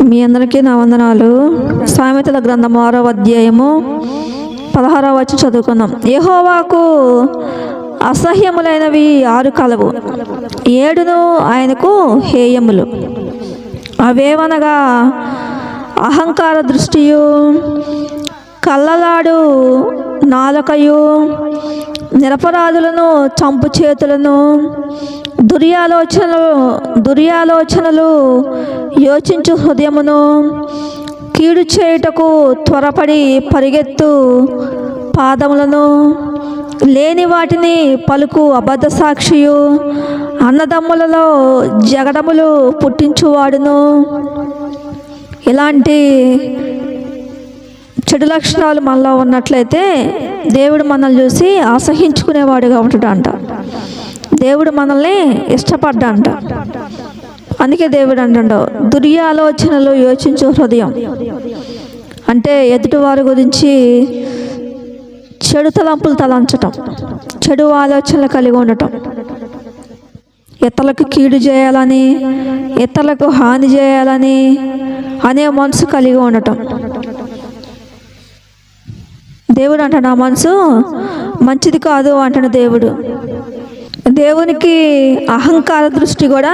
మీ అందరికీ నా వందనాలు. సామెతల గ్రంథం 6వ అధ్యాయము 16వ వచనం చదువుకుందాం. యెహోవాకు అసహ్యములైనవి 6 కలవు, 7 ఆయనకు హేయములు. అవేవనగా అహంకార దృష్టియు, కళ్ళలాడు నాలుకయు, నిరపరాధులను చంపు చేతులను, దుర్యాలోచనలు యోచించు హృదయమును, కీడు చేయుటకు త్వరపడి పరిగెత్తు పాదములను, లేని వాటిని పలుకు అబద్ధ సాక్షియు, అన్నదమ్ములలో జగడములు పుట్టించువాడును. ఇలాంటి చెడు లక్షణాలు మనలో ఉన్నట్లయితే దేవుడు మనల్ని చూసి అసహించుకునేవాడుగా ఉంటాడంట. దేవుడు మనల్ని ఇష్టపడ్డంట. అందుకే దేవుడు అంటాడు, దుర్యాలోచనలు యోచించు హృదయం అంటే ఎదుటివారి గురించి చెడు తలంపులు తలంచటం, చెడు ఆలోచనలు కలిగి ఉండటం, ఇతరులకు కీడు చేయాలని, ఇతరులకు హాని చేయాలని అనే మనసు కలిగి ఉండటం. దేవుడు అంటాడు ఆ మనసు మంచిది కాదు అంటాడు దేవుడు. దేవునికి అహంకార దృష్టి కూడా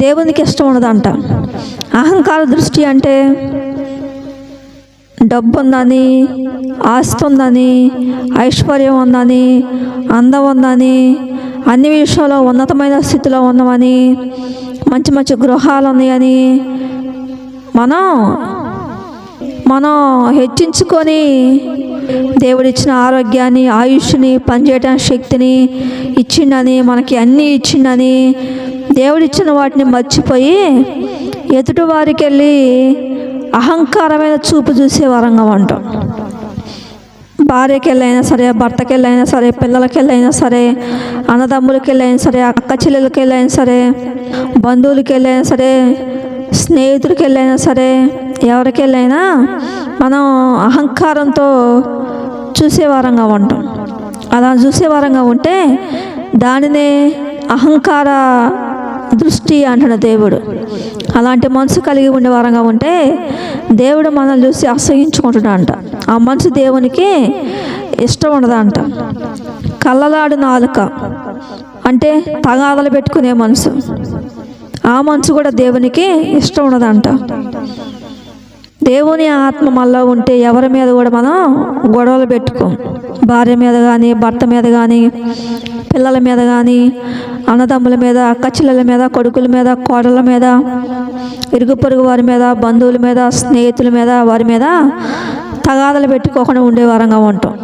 దేవునికి ఇష్టం ఉండదంట. అహంకార దృష్టి అంటే డబ్బు ఉందని, ఆస్తి ఉందని, ఐశ్వర్యం ఉందని, అందం ఉందని, అన్ని విషయాల్లో ఉన్నతమైన స్థితిలో ఉన్నామని, మంచి మంచి గృహాలు ఉన్నాయని మనం హెచ్చించుకొని దేవుడిచ్చిన ఆరోగ్యాన్ని, ఆయుష్ని, పనిచేయడానికి శక్తిని ఇచ్చిండని, మనకి అన్నీ ఇచ్చిండని దేవుడిచ్చిన వాటిని మర్చిపోయి ఎదుటి వారికి వెళ్ళి అహంకారమైన చూపు చూసే వరంగా ఉంటాం. భార్యకి వెళ్ళైనా సరే, భర్తకి వెళ్ళైనా సరే, పిల్లలకి వెళ్ళైనా సరే, అన్నదమ్ములకి వెళ్ళైనా సరే, అక్క చెల్లెలకి వెళ్ళైనా సరే, బంధువులకి వెళ్ళైనా సరే, స్నేహితుడికి వెళ్ళైనా సరే, ఎవరికి వెళ్ళైనా మనం అహంకారంతో చూసేవారంగా ఉంటాం. అలా చూసేవారంగా ఉంటే దానినే అహంకార దృష్టి అంటున్న దేవుడు. అలాంటి మనసు కలిగి ఉండేవారంగా ఉంటే దేవుడు మనల్ని చూసి అసహించుకుంటున్నాడంట. ఆ మనసు దేవునికి ఇష్టం ఉండదంట. కళ్ళలాడు నాలుక అంటే తగాదలు పెట్టుకునే మనసు, ఆ మనసు కూడా దేవునికి ఇష్టం ఉండదంట. దేవుని ఆత్మ మనలో ఉంటే ఎవరి మీద కూడా మనం గొడవలు పెట్టుకోం. భార్య మీద కానీ, భర్త మీద కానీ, పిల్లల మీద కానీ, అన్నదమ్ముల మీద, అక్క చెల్లెల మీద, కొడుకుల మీద, కోడళ్ళ మీద, ఇరుగు పొరుగు వారి మీద, బంధువుల మీద, స్నేహితుల మీద, వారి మీద తగాదలు పెట్టుకోకుండా ఉండే వారంగా ఉంటాం.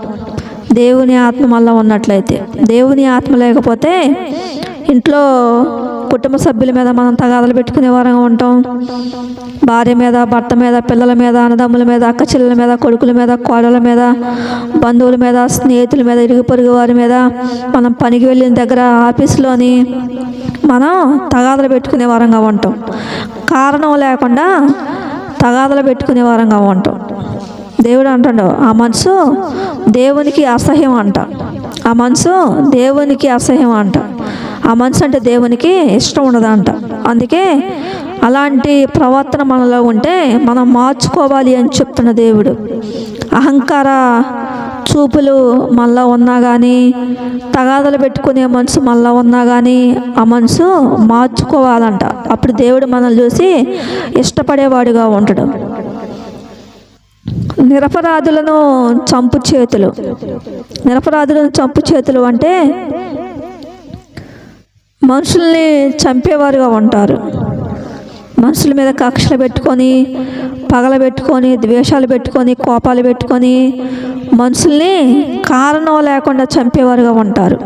దేవుని ఆత్మ మనలో ఉన్నట్లయితే. దేవుని ఆత్మ లేకపోతే ఇంట్లో కుటుంబ సభ్యుల మీద మనం తగాదలు పెట్టుకునే వారంగా ఉంటాం. భార్య మీద, భర్త మీద, పిల్లల మీద, అన్నదమ్ముల మీద, అక్క చెల్లెల మీద, కొడుకుల మీద, కోడళ్ళ మీద, బంధువుల మీద, స్నేహితుల మీద, ఇరుగు పొరుగు వారి మీద, మనం పనికి వెళ్ళిన దగ్గర, ఆఫీసులోని మనం తగాదలు పెట్టుకునే వారంగా ఉంటాం. కారణం లేకుండా తగాదలు పెట్టుకునే వారంగా ఉంటాం. దేవుడు అంటాడు ఆ మనసు దేవునికి అసహ్యం అంట. ఆ మనసు దేవునికి అసహ్యం అంట. ఆ మనసు అంటే దేవునికి ఇష్టం ఉండదంట. అందుకే అలాంటి ప్రవర్తన మనలో ఉంటే మనం మార్చుకోవాలి అని చెప్తున్న దేవుడు. అహంకార చూపులు మనలో ఉన్నా కానీ, తగాదలు పెట్టుకునే మనసు మనలో ఉన్నా కానీ ఆ మనసు మార్చుకోవాలంట. అప్పుడు దేవుడు మనల్ని చూసి ఇష్టపడేవాడుగా ఉంటాడు. నిరపరాధులను చంపు చేతులు. నిరపరాధులను చంపు చేతులు అంటే మనుషుల్ని చంపేవారుగా ఉంటారు. మనుషుల మీద కక్షలు పెట్టుకొని, పగల పెట్టుకొని, ద్వేషాలు పెట్టుకొని, కోపాలు పెట్టుకొని మనుషుల్ని కారణం లేకుండా చంపేవారుగా ఉంటారు.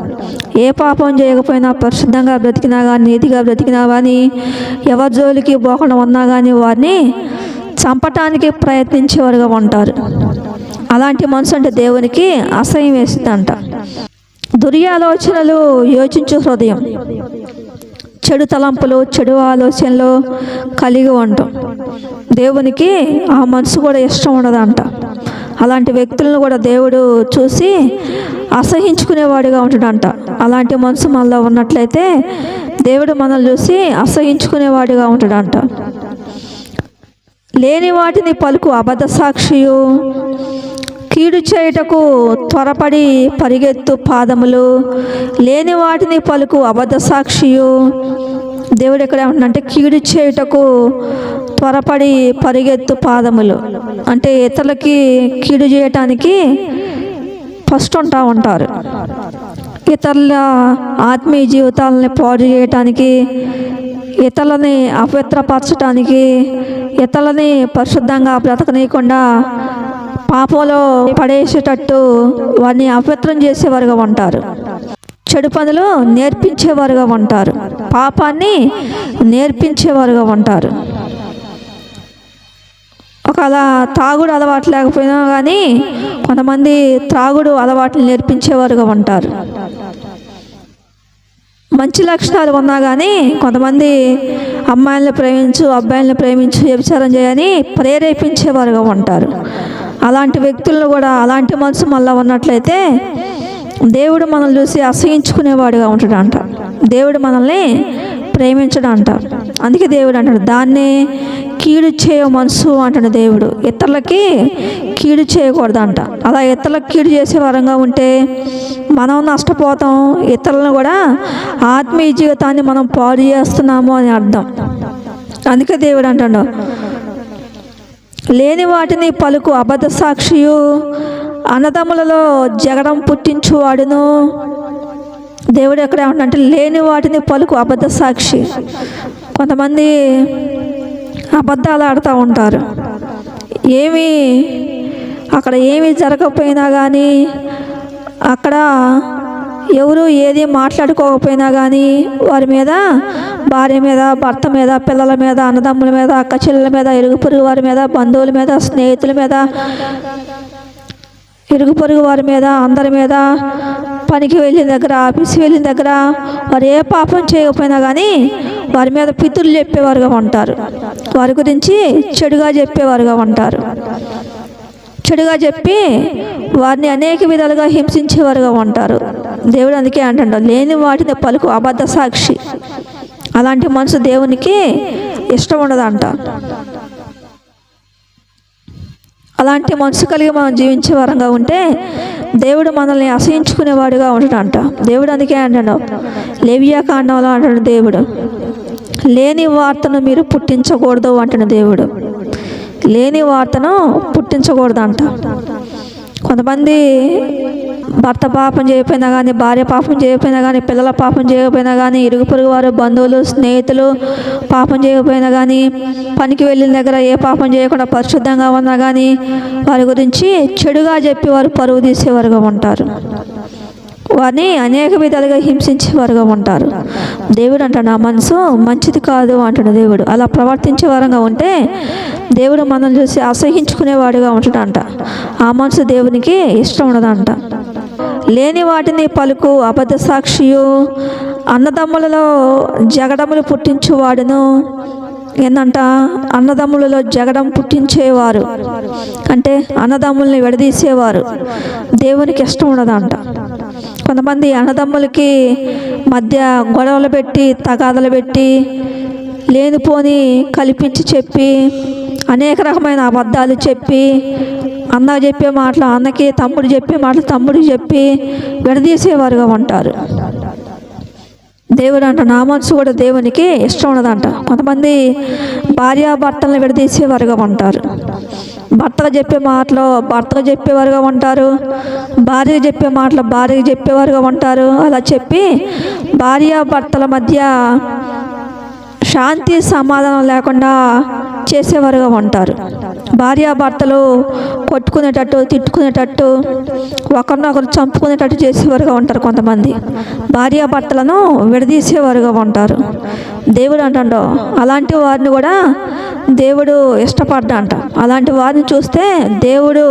ఏ పాపం చేయకపోయినా, పరిశుద్ధంగా బ్రతికినా కానీ, నీతిగా బ్రతికినా కానీ, ఎవరి జోలికి పోకుండా ఉన్నా కానీ వారిని చంపటానికి ప్రయత్నించేవారుగా ఉంటారు. అలాంటి మనసు అంటే దేవునికి అసహ్యం వేస్తుందంట. దుర్యాలోచనలు యోచించు హృదయం, చెడు తలంపులు, చెడు ఆలోచనలు కలిగి ఉంటాం. దేవునికి ఆ మనసు కూడా ఇష్టం ఉండదంట. అలాంటి వ్యక్తులను కూడా దేవుడు చూసి అసహించుకునేవాడిగా ఉంటాడంట. అలాంటి మనసు మనలో ఉన్నట్లయితే దేవుడు మనల్ని చూసి అసహించుకునేవాడిగా ఉంటాడంట. లేని వాటిని పలుకు అబద్ధ సాక్షియు, కీడు చేయుటకు త్వరపడి పరిగెత్తు పాదములు. లేని వాటిని పలుకు అబద్ధ సాక్షియు. దేవుడు ఎక్కడ ఏమంటున్నాడంటే కీడు చేయుటకు త్వరపడి పరిగెత్తు పాదములు. అంటే ఇతరులకి కీడు చేయటానికి ఫస్ట్ ఉంటారు. ఇతరుల ఆత్మీయ జీవితాలని పాడు చేయటానికి, ఇతరులని అపవిత్రపరచటానికి, ఇతరులని పరిశుద్ధంగా బ్రతకనీయకుండా పాపంలో పడేసేటట్టు వారిని అపవిత్రం చేసేవారుగా ఉంటారు. చెడు పనులు నేర్పించేవారుగా ఉంటారు. పాపాన్ని నేర్పించేవారుగా ఉంటారు. ఒకవేళ తాగుడు అలవాటు లేకపోయినా కానీ కొంతమంది త్రాగుడు అలవాట్లు నేర్పించేవారుగా ఉంటారు. మంచి లక్షణాలు ఉన్నా కానీ కొంతమంది అమ్మాయిలను ప్రేమించు, అబ్బాయిలను ప్రేమించు, వ్యభిచారం చేయని ప్రేరేపించేవారుగా ఉంటారు. అలాంటి వ్యక్తులను కూడా, అలాంటి మనసు మళ్ళీ ఉన్నట్లయితే దేవుడు మనల్ని చూసి అసహించుకునేవాడుగా ఉంటాడంట. దేవుడు మనల్ని ప్రేమించడంట. అందుకే దేవుడు అంటాడు దాన్ని కీడు చేయ మనసు అంటాడు దేవుడు. ఇతరులకి కీడు చేయకూడదంట. అలా ఇతరులకు కీడు చేసే వరంగా ఉంటే మనం నష్టపోతాం, ఇతరులను కూడా ఆత్మీయ జీవితాన్ని మనం పాడు చేస్తున్నాము అని అర్థం. అందుకే దేవుడు అంటాడు లేని వాటిని పలుకు అబద్ధ సాక్షియు, అన్నదమ్ములలో జగడం పుట్టించువాడును. దేవుడు ఎక్కడ ఏమంటే లేని వాటిని పలుకు అబద్ధ సాక్షి. కొంతమంది అబద్ధాలు ఆడుతూ ఉంటారు. అక్కడ ఏమీ జరగకపోయినా కానీ, అక్కడ ఎవరు ఏది మాట్లాడుకోకపోయినా కానీ వారి మీద, భార్య మీద, భర్త మీద, పిల్లల మీద, అన్నదమ్ముల మీద, అక్క చెల్లెల మీద, ఇరుగు పొరుగు వారి మీద, బంధువుల మీద, స్నేహితుల మీద, ఇరుగు పొరుగు వారి మీద, అందరి మీద, పనికి వెళ్ళిన దగ్గర, ఆఫీస్కి వెళ్ళిన దగ్గర వారు ఏ పాపం చేయకపోయినా కానీ వారి మీద పితులు చెప్పేవారుగా ఉంటారు. వారి గురించి చెడుగా చెప్పేవారుగా ఉంటారు. చెడుగా చెప్పి వారిని అనేక విధాలుగా హింసించేవారుగా ఉంటారు. దేవుడు అందుకే అంటాడు లేని వాటిని పలుకు అబద్ధ సాక్షి. అలాంటి మనసు దేవునికి ఇష్టం ఉండదంట. అలాంటి మనసు కలిగి మనం జీవించే వరంగా ఉంటే దేవుడు మనల్ని అసహించుకునేవాడుగా ఉంటాడంట. దేవుడు అందుకే అంటాడు లేవియా కాండంలో అంటాడు దేవుడు లేని వార్తను మీరు పుట్టించకూడదు అంటాడు దేవుడు. లేని వార్తను పుట్టించకూడదంట. కొంతమంది భర్త పాపం చేయకపోయినా కానీ, భార్య పాపం చేయకపోయినా కానీ, పిల్లల పాపం చేయకపోయినా కానీ, ఇరుగు పొరుగు వారు, బంధువులు, స్నేహితులు పాపం చేయకపోయినా కానీ, పనికి వెళ్ళిన దగ్గర ఏ పాపం చేయకుండా పరిశుద్ధంగా ఉన్నా కానీ వారి గురించి చెడుగా చెప్పి వారు పరువు తీసేవారుగా ఉంటారు. వారిని అనేక విధాలుగా హింసించేవారుగా ఉంటారు. దేవుడు అంటాడు నా మనసు మంచిది కాదు అంటాడు దేవుడు. అలా ప్రవర్తించే వారంగా ఉంటే దేవుడు మనల్ని చూసి అసహించుకునేవాడుగా ఉంటాడంట. ఆ మనసు దేవునికి ఇష్టం ఉండదంట. లేని వాటిని పలుకు అబద్ధ సాక్షియు, అన్నదమ్ములలో జగడములు పుట్టించువాడును. ఏంటంట అన్నదమ్ములలో జగడం పుట్టించేవారు అంటే అన్నదమ్ముల్ని విడదీసేవారు దేవునికి ఇష్టం ఉండదంట. కొంతమంది అన్నదమ్ములకి మధ్య గొడవలు పెట్టి, తగాదలు పెట్టి, లేనిపోని కల్పించి చెప్పి, అనేక రకమైన అబద్ధాలు చెప్పి, అన్న చెప్పే మాటలు అన్నకి, తమ్ముడు చెప్పే మాటలు తమ్ముడికి చెప్పి విడదీసేవారుగా ఉంటారు. దేవుడు అంట నా మనసు కూడా దేవునికి ఇష్టం ఉండదంట. కొంతమంది భార్యాభర్తలను విడదీసేవారుగా ఉంటారు. భర్తలు చెప్పే మాటలు భర్తకు చెప్పేవారుగా ఉంటారు, భార్యకు చెప్పే మాటలు భార్యకు చెప్పేవారుగా ఉంటారు. అలా చెప్పి భార్యాభర్తల మధ్య శాంతి సమాధానం లేకుండా చేసేవారుగా ఉంటారు. భార్యాభర్తలు కొట్టుకునేటట్టు, తిట్టుకునేటట్టు, ఒకరినొకరు చంపుకునేటట్టు చేసేవారుగా ఉంటారు. కొంతమంది భార్యాభర్తలను విడదీసేవారుగా ఉంటారు. దేవుడు అంటాడు అలాంటి వారిని కూడా దేవుడు ఇష్టపడ్డంట. అలాంటి వారిని చూస్తే దేవుడు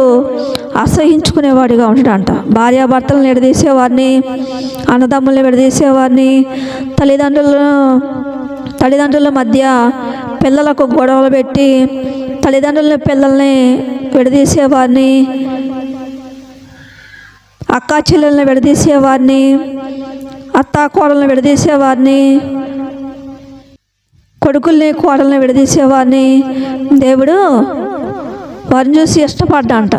అసహించుకునేవాడిగా ఉంటాడంట. భార్యాభర్తలను విడదీసేవారిని, అన్నదమ్ములను విడదీసేవారిని, తల్లిదండ్రుల మధ్య పిల్లలకు గొడవలు పెట్టి పిల్లల్ని విడదీసేవారిని, అక్కా చెల్లెలను విడదీసేవారిని, అత్తాకోడలను విడదీసేవారిని, కొడుకుల్ని కోడల్ని విడదీసేవారిని దేవుడు వారిని చూసి ఇష్టపడ్డంట.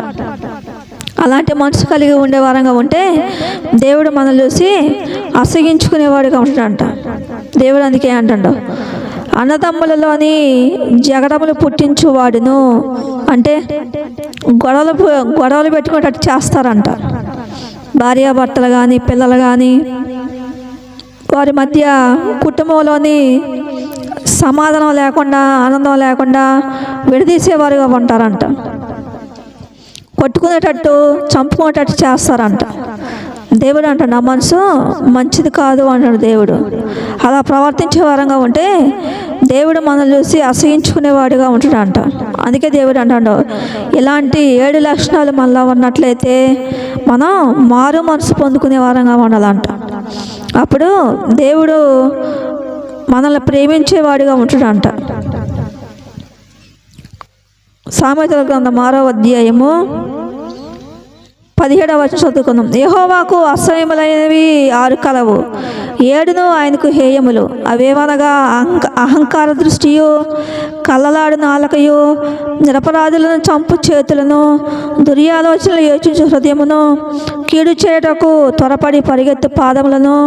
అలాంటి మనసు కలిగి ఉండే వారంగా ఉంటే దేవుడు మనల్ని చూసి అసగించుకునేవాడుగా ఉంటాడంట. దేవుడు అందుకే అంటాడు, అన్నదమ్ములలోని జగడములు పుట్టించువాడును. అంటే గొడవలు పెట్టుకునేటట్టు చేస్తారంట. భార్యాభర్తలు కానీ పిల్లలు కానీ వారి మధ్య కుటుంబంలోని సమాధానం లేకుండా ఆనందం లేకుండా విడదీసేవారుగా ఉంటారంట. కొట్టుకునేటట్టు చంపుకునేటట్టు చేస్తారంట. దేవుడు అంటాడు, నా మనసు మంచిది కాదు అంటాడు దేవుడు. అలా ప్రవర్తించే వారంగా ఉంటే దేవుడు మనల్ని చూసి అసహించుకునేవాడిగా ఉంటాడంట. అందుకే దేవుడు అంటాడు, ఇలాంటి 7 లక్షణాలు మనలో ఉన్నట్లయితే మనం మారు మనసు పొందుకునే వారంగా ఉండాలంట. అప్పుడు దేవుడు మనల్ని ప్రేమించేవాడిగా ఉంటాడంట. సామెతల గ్రంథం 6వ అధ్యాయము 17వ వచనం చదువుకుందాం. యెహోవాకు అసహ్యములైనవి 6 కలవు, 7 ఆయనకు హేయములు. అవేమనగా అహంకార దృష్టియు, కళ్ళలాడు నాలుకయు, నిరపరాధులను చంపు చేతులను, దుర్యాలోచనలు యోచించు హృదయమును, కీడు చేయటకు త్వరపడి పరిగెత్తు పాదములను,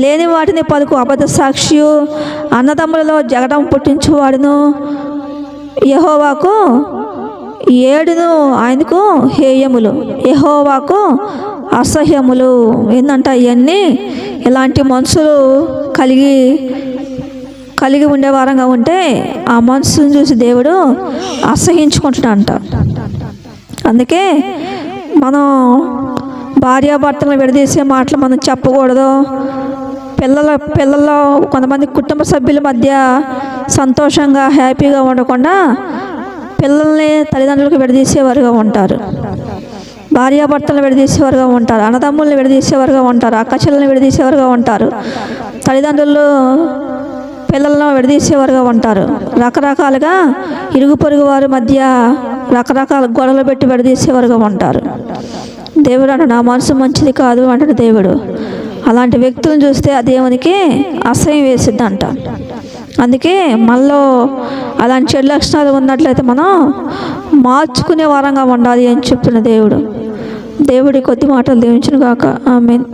లేని వాటిని పలుకు అబద్ధ సాక్షియు, అన్నదమ్ములలో జగడం పుట్టించువాడును. యెహోవాకు 7 ఆయనకు హేయములు, యెహోవాకు అసహ్యములు. ఏంటంట ఇవన్నీ ఇలాంటి మనసులు కలిగి ఉండే వారంగా ఉంటే ఆ మనసును చూసి దేవుడు అసహించుకుంటాడంట. అందుకే మనం భార్యాభర్తలను విడదీసే మాటలు మనం చెప్పకూడదు. పిల్లల్లో కొంతమంది కుటుంబ సభ్యుల మధ్య సంతోషంగా హ్యాపీగా ఉండకుండా పిల్లల్ని తల్లిదండ్రులకు విడదీసేవారుగా ఉంటారు. భార్యాభర్తలను విడదీసేవారుగా ఉంటారు. అన్నదమ్ములను విడదీసేవారుగా ఉంటారు. అక్క చెల్లెలను విడదీసేవారుగా ఉంటారు. తల్లిదండ్రులు పిల్లలను విడదీసేవారుగా ఉంటారు. రకరకాలుగా ఇరుగు పొరుగు వారి మధ్య రకరకాల గొడవలు పెట్టి విడదీసేవారుగా ఉంటారు. దేవుడు అంటాడు, నా మనసు మంచిది కాదు అంటాడు దేవుడు. అలాంటి వ్యక్తులను చూస్తే ఆ దేవునికి అసహ్యం వేసిద్దంట. అందుకే మనలో అలాంటి చెడు లక్షణాలు ఉన్నట్లయితే మనం మార్చుకునే వారంగా ఉండాలి అని చెప్పిన దేవుడు. దేవుడి కొద్ది మాటలు దీవించును గాక. ఆమేన్.